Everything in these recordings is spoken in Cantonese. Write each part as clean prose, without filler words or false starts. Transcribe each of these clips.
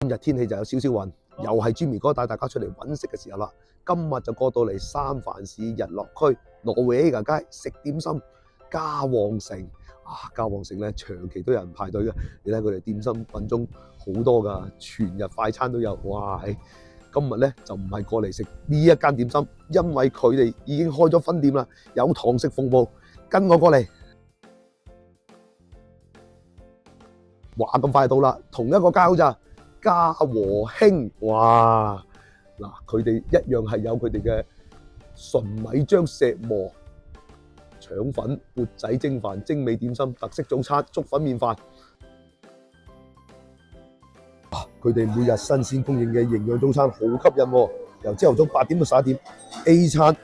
日天氣就有少少雲，又係 Jimmy 哥帶大家出嚟揾食嘅時候啦。今日就過到嚟三藩市日落區挪威亞街食點心嘉旺城啊！嘉旺城咧長期都有人排隊嘅，你睇佢哋點心品種好多㗎，全日快餐都有。哇！今日咧就唔係過嚟食呢一間點心，因為佢哋已經開咗分店啦，有堂食服務。跟我過嚟，話咁快到啦，同一個街咋？嘉和興，哇！嗱，佢哋一樣係有佢哋嘅純米漿石磨腸粉、缽仔蒸飯、精美點心、特色早餐、粥粉麵飯。佢哋每日新鮮供應嘅營養早餐好吸引喎，由朝頭早8點到11點。A 餐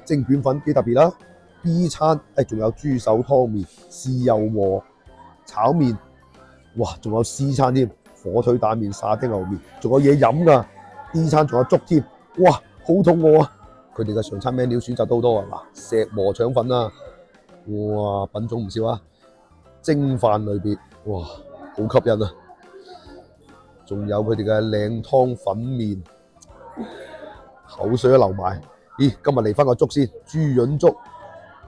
蒸卷粉幾特別啦 ，B 餐仲有豬手湯麵、豉油和炒麵，哇！仲有 C 餐添。火腿蛋麵、沙丁牛麵，仲有嘢飲㗎。D 餐仲有粥添，哇！好肚餓啊！佢哋嘅常餐 menu 選擇都好多啊。嗱，石磨腸粉啊，哇，品種唔少啊。蒸飯類別，哇，好吸引啊！仲有佢哋嘅靚湯粉麵，口水都流埋。咦，今日嚟翻個粥先，豬潤粥，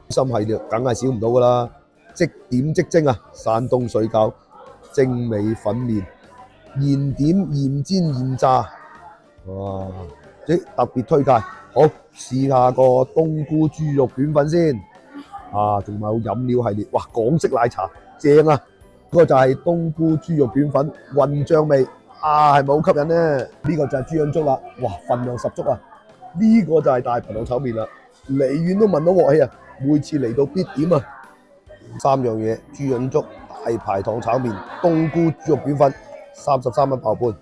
心系列梗係少唔到㗎啦。即點即蒸啊，山東水餃、精美粉麵。現點現煎現炸，哇！特別推介，好試下個冬菇豬肉卷粉先，啊，仲有飲料系列，哇！港式奶茶正啊！嗰個就係冬菇豬肉卷粉混醬味，啊，係咪好吸引呢？呢個就係豬潤粥啦，哇！份量十足啊！呢個就係大排檔炒麵啦，離遠都聞到鑊氣啊！每次嚟到必點啊！三樣嘢：豬潤粥、大排檔炒麵、冬菇豬肉卷粉。33蚊1個半。